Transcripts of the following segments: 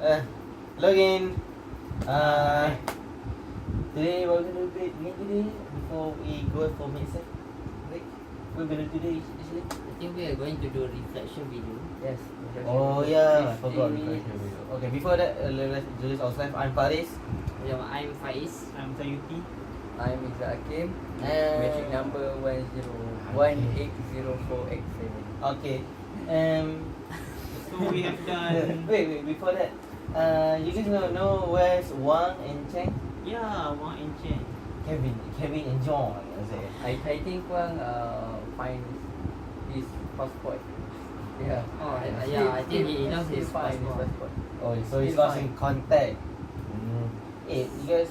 Login. Today we're gonna do it today before we go for medicine break. We're gonna do today actually. I think we are going to do a reflection video. Yes. Oh yeah, I forgot reflection video. Okay, before that, let's introduce ourselves. I'm Faris. Yeah, I'm Faiz. I'm Sayuti. I'm Mr. Hakim. And Metric number 101804X7. Okay. So we have done. wait. Before that, you guys know where's Wang and Cheng? Yeah, Wang and Chen. Kevin and John. I say. I think Wang find his passport. Yeah. Oh, yeah, I think he lost his find his passport. passport. Oh, so he's Still lost in contact. Hey, you guys,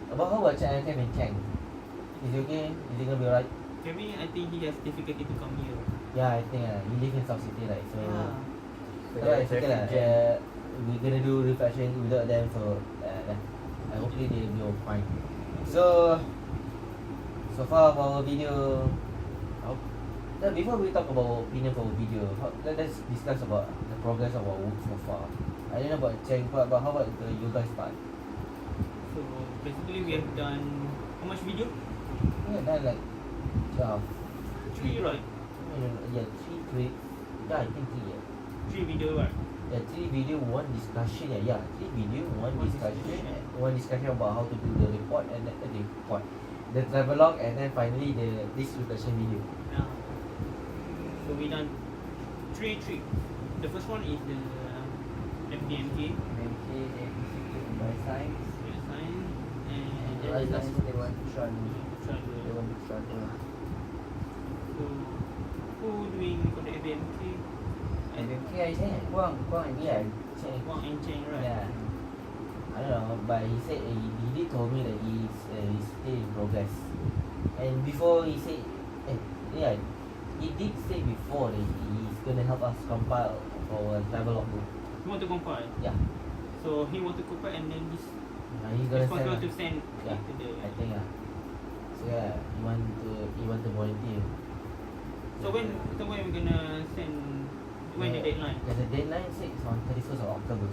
how about Kevin Cheng? Is he okay? Is he gonna be alright? Kevin, I think he has difficulty to come here. Yeah, I think he live in South City, right? So, Yeah. it's okay lah. We're gonna do reflection without them, so hopefully they'll be all fine. So far for our video. Before we talk about opinion for our video, let's discuss about the progress of our work so far. I don't know about Cheng part, but how about you guys part? So basically we have done how much video? We have done like 3, right? three. Yeah, I think three. 3 video, right? Yeah, 3 video, 1 discussion. 3 video, 1 discussion. 1 discussion about how to do the report and then the report, the travelogue, and then finally this reflection video. Yeah. So we done 3. The first one is the FDMK, By science. science, and Yeah, By that's science they want to travel. They travel. want to travel. So who doing for the FDMK? MMK I think Wang and Yeah, Cheng. Wang and Chen, right? yeah. I don't know, but he said he did told me that he's still in progress. And before he said, he did say before that he's gonna help us compile our travelogue book. He want to compile. Yeah, So he want to compile and then he's gonna responsible send. to send Yeah, it to the. I think So yeah, he want to volunteer. So when we're gonna send? When the deadline? There's a deadline said it's on 31st of October.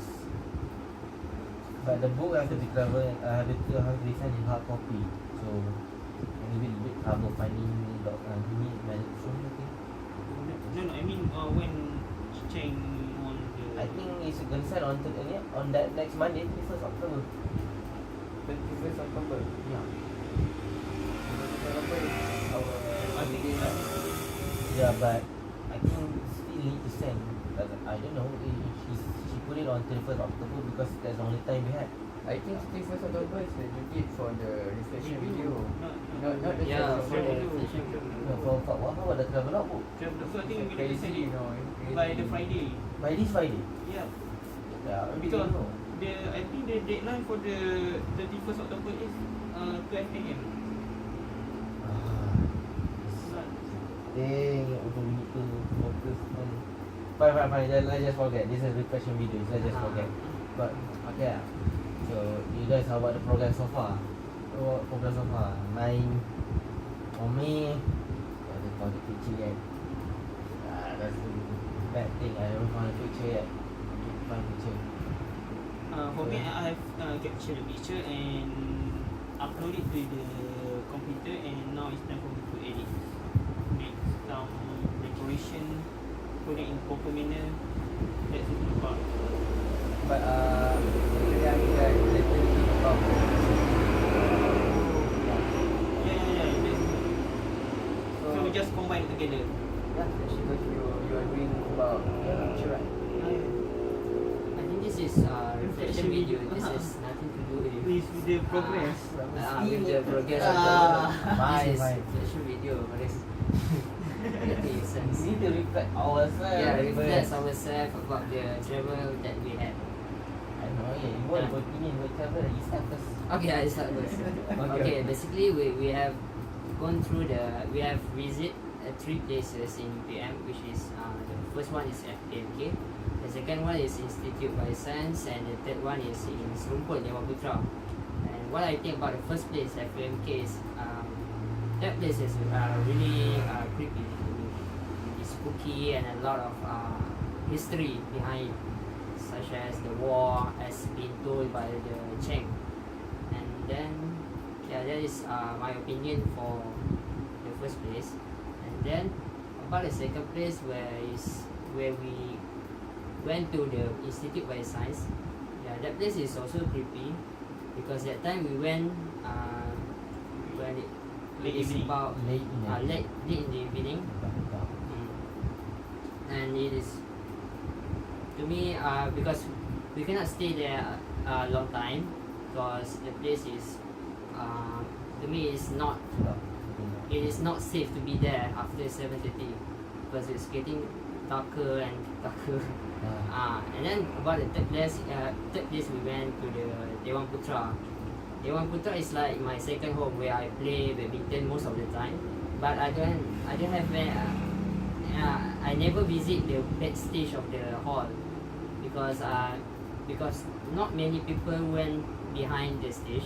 But the book have to be covered, have to be sent in hard copy. So a bit trouble finding you need manuscript, I think. No. I mean when Cheng on the. I think it's gonna send on that next Monday, 31st October. 21st October. Yeah. 21st October is our holiday now. Yeah, but I think still need to send. I don't know. She put it on 31st October because that's the only time we had. I think 21st October is the due date for the reflection video. Not the Yeah, for the video. reflection video. No, for what? How about the travelogue book? So I think we're gonna Crazy, send you it know. by the Friday. By this Friday. Yeah. Yeah, I Because don't know. I think the deadline for the 31st October is 12 AM. Dang, we need to focus on. Fine. Let's just forget. This is reflection video. So let's just forget. But okay. So you guys, how about the progress so far? Progress so far. Mine, for me, I haven't found the picture yet. That's the bad thing. I haven't found a picture yet. I need to find a picture. For me, I have captured the picture and upload it to the computer, and now it's time for me to edit. Make some decoration, put it in proper manner. That's the part. But we are little about Yeah. So we just combine it together. yeah, because you are doing about picture, right? I think this is reflection video. This has nothing to do with With the progress. with the progress of Fine. this is reflection video. But it's that makes sense. We need to reflect ourselves. Yeah, reflect ourselves about the travel that we had. I know. Yeah, you want to opinion about travel? You start first. Okay, I start first. Okay, basically we have gone through we have visit 3 places in UPM, which is the first one is FDMK, the second one is Institute by Science, and the third one is in Serumpun, Dewan Putra. And what I think about the first place, FDMK, is that place is really creepy. It's spooky and a lot of history behind it. such as the war as been told by the Cheng. And then yeah, that is my opinion for the first place. And then about the second place where we went to the Institute of Science. Yeah, that place is also creepy because that time we went when Late it is evening. about Late in the late in the evening. And it is to me because we cannot stay there a long time because the place is to me it is not safe to be there after 7:30 because it's getting darker and darker. And then about the third place we went to the Dewan Putra. Dewan Putra is like my second home where I play badminton most of the time. But I don't have I never visit the backstage of the hall because not many people went behind the stage.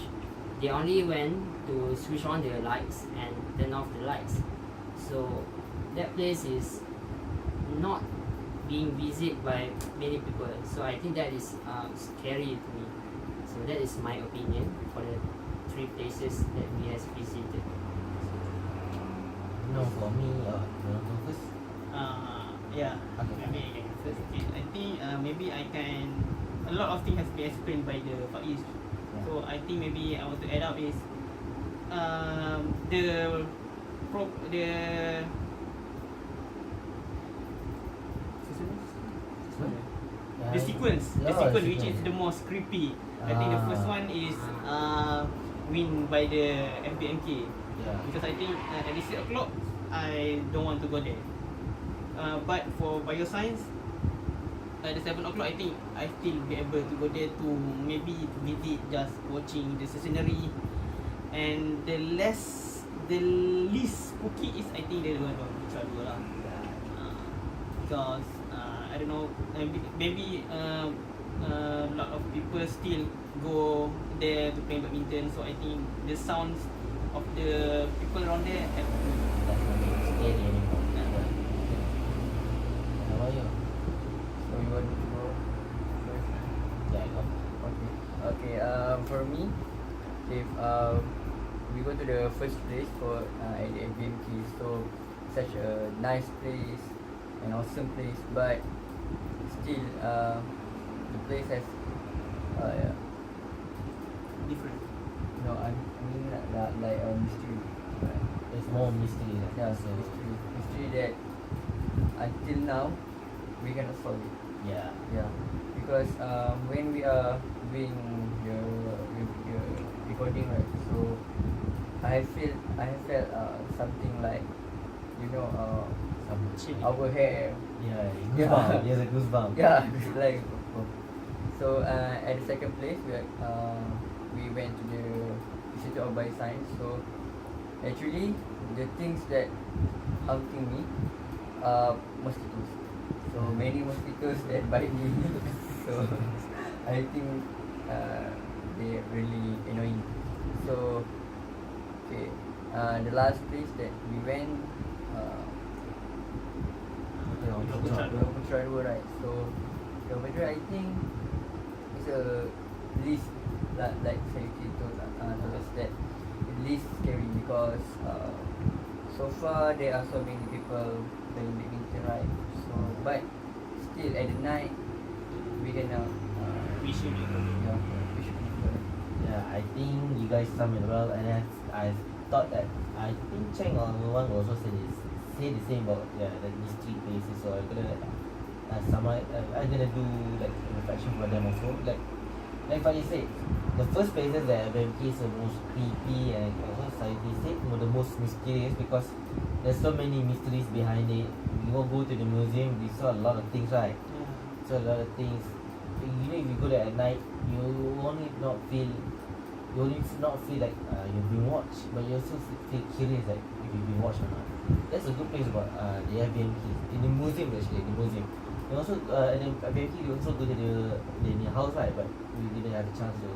They only went to switch on the lights and turn off the lights. So that place is not being visited by many people. So I think that is scary to me. So that is my opinion for the 3 places that we has visited. No, for me, you want to go first? Yeah. Okay. Maybe I can go first. Okay. I think maybe I can. A lot of things has been explained by the Faiz. Yeah. So I think maybe I want to add up is the Yeah, the sequence, which is the most creepy. I think the first one is win by the FBMK. Yeah. Because I think at 6 o'clock I don't want to go there. But for bioscience, at the 7 o'clock I think I still be able to go there to maybe to visit, just watching the scenery. And the least spooky is I think the one of Putra 2 lah. Because I don't know, maybe a lot of people still go there to play badminton. So I think the sounds of the people around there have Scary anymore. How about you? So you want to go first? Yeah, I go. Okay. For me, if we go to the first place for at the FBMK, so such a nice place, an awesome place, but still the place has different. no, I mean like a mystery. Right? It's more mystery. Yeah, so mystery that until now we cannot solve it. Yeah. Yeah, because when we are doing the recording, right? So I have felt something like, you know, Some Chilling. our hair. Yeah, Yeah. goosebump. There's a goosebump. Yeah, like so. At the second place, we went to the Institute of Bioscience. So actually, the things that haunting me are mosquitoes. So many mosquitoes that bite me. So I think they're really annoying. So okay, the last place that we went, Putra 2, right? So Putra, I think it's a least like safety told us that least scary because so far there are so many people playing badminton, right? So but still at the night we can We should be we should be Yeah, I think you guys sum it well, and I thought that I think Cheng or Luan also say the same about these 3 places. So I'm gonna I'm gonna do like a reflection for them also. Like Fadi said, the first places that BMK is the most creepy and also said the most mysterious because there's so many mysteries behind it. You go to the museum, we saw a lot of things, right? So a lot of things. You know, if you go there at night, you only not feel like you've been watched, but you also feel curious like if you've been watched or not. That's a good place about the Airbnb in the museum actually. The museum. And also in the Airbnb we also go to the house, right? But we didn't have a chance to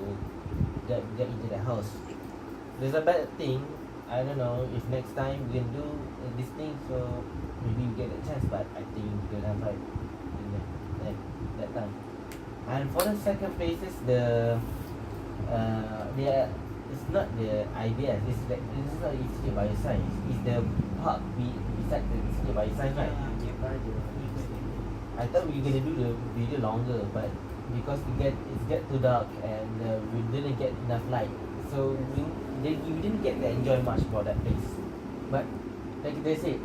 get into the house. There's a bad thing. I don't know if next time we can do this thing, so maybe we get a chance. But I think we don't have right in that time. And for the second places, it's not the idea. It's not Institute of Bioscience. It's the park beside the Institute of Bioscience, right? Nearby the I thought we were gonna do the video longer, but because it's get too dark and we didn't get enough light, so we didn't get to enjoy much about that place. But like they said,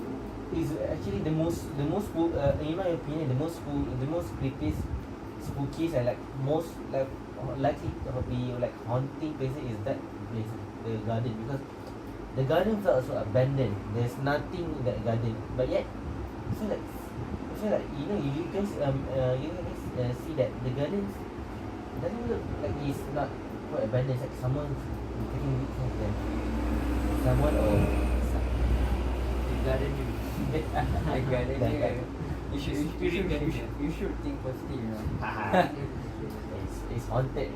it's actually the most in my opinion, the most creepiest, spookiest, and like most likely to be like haunting places is that place, the garden, because the garden felt so abandoned. There's nothing in that garden, but yet I feel like you guys see that the gardens doesn't look like it's not quite abandoned. It's like someone taking good care of them. Someone or the garden. The garden That dia, guy. you should think positive, you know. it's haunted.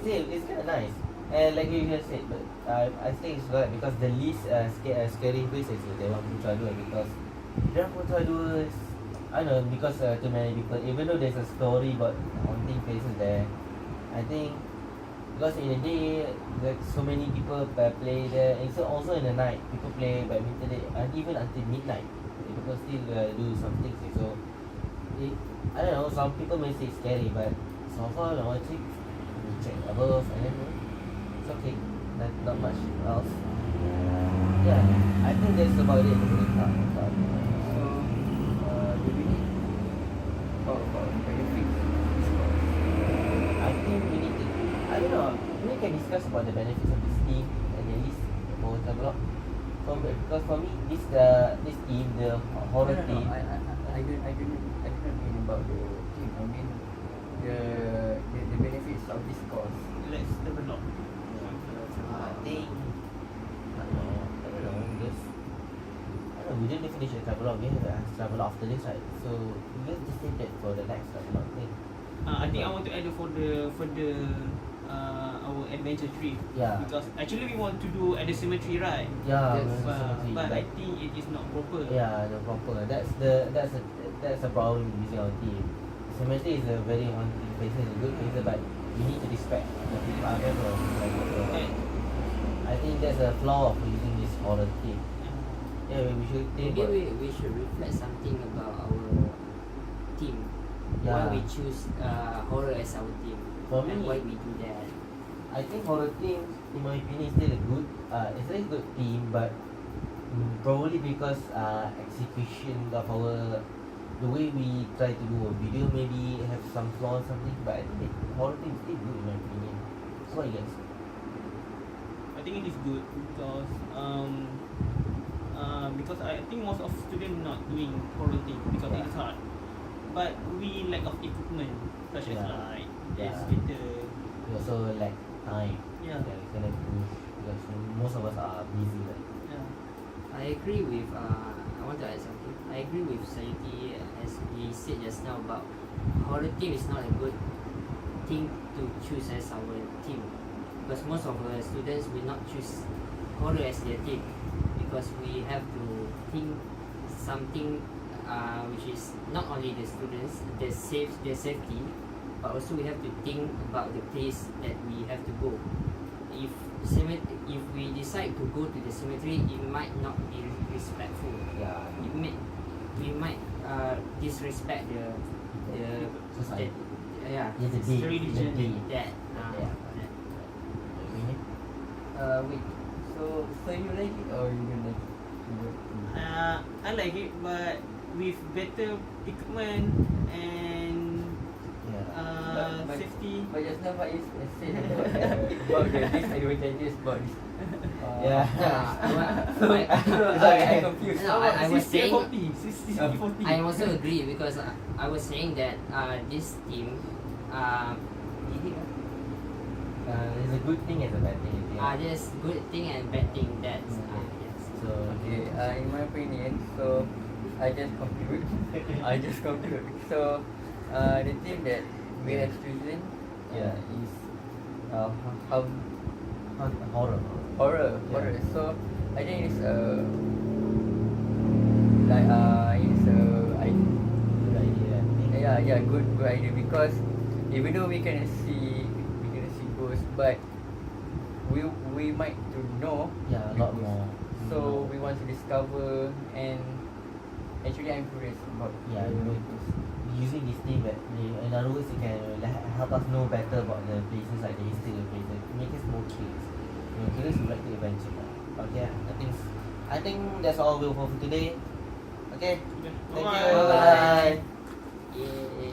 See, it's kind of nice. And like you just said, but I think it's right because the least scary place is the one Putra Dua, because the Putra Dua is, I don't know, because too many people, even though there's a story about haunting places there, I think because in the day like so many people play there, and so also in the night people play badminton there, and even until midnight people still do some things. So I don't know, some people may say it's scary, but so far I think we check above and then it's okay, not much else. Yeah, I think that's about it. So, do we need talk about benefits? I think we need to, I don't know, we can discuss about the benefits of this team and at least for Tablock. Because for me, this team, the horror No, team. I don't mean about the team. I mean the benefits of this course. Let's develop. I think, I don't know, just, I don't know, we didn't finish the travel log, we have to travel after this, right? So we'll just take that for the next travel log thing. I think I want to add for the our adventure trip. Yeah. Because actually we want to do at the cemetery, right? Yeah, Yes, we're But, cemetery, but I think it is not proper. yeah, the proper. That's a problem using our team. Cemetery is a very haunting place, it's a good place, but you need to respect the people out there. And, I think that's a flaw of using this horror team. Yeah, we should think Maybe about, we should reflect something about our team. Yeah. Why we choose horror as our team. For and me- why we do that. I think horror team, in my opinion, is still a good, it's a good team, but probably because execution of the way we try to do a video maybe have some flaws or something, but I think the horror team is still good in my opinion. So what you guys? I think it is good because I think most of students not doing horror thing because Yeah. it is hard. But we lack of equipment such as Yeah. like Yeah. skater. We also lack time. Yeah. It's gonna push because most of us are busy, right? Yeah. I agree with I want to add something. I agree with Sayuti as he said just now about horror team is not a good thing to choose as our team, because most of our students will not choose horror as their team, because we have to think something which is not only the students their safety, but also we have to think about the place that we have to go. If we decide to go to the cemetery, it might not be respectful. Yeah. We might disrespect the Society. yeah Yeah, the It's day. really The day. that Yeah. that. Opinion? Wait. So you like it or you don't like it? You don't- I like it, but with better equipment and Yeah. safety. But just now what you said about the disadvantages about this. Yeah. I'm confused. No, I was saying 60-40. I also agree, because I was saying that this team It's a good thing as a bad thing. Yeah. there's good thing and bad thing. That's yes. So Okay, in my opinion, so I just conclude. So, the thing that we have chosen Yeah. is horror. horror. Yeah. Horror. So, I think it's it's Good idea. I think. yeah, yeah, good idea, because even though we cannot see ghosts, but we might to know Yeah, a the lot ghost. more. So we want to discover, and actually I'm curious about Yeah, the you know, ghost. using this thing that in other words, it can help us know better about the places, like the history of the places, make us more curious. Curious, we like to adventure more. Okay, I think that's all we'll for today. Okay, Okay. thank Bye-bye. you. Bye. Yay.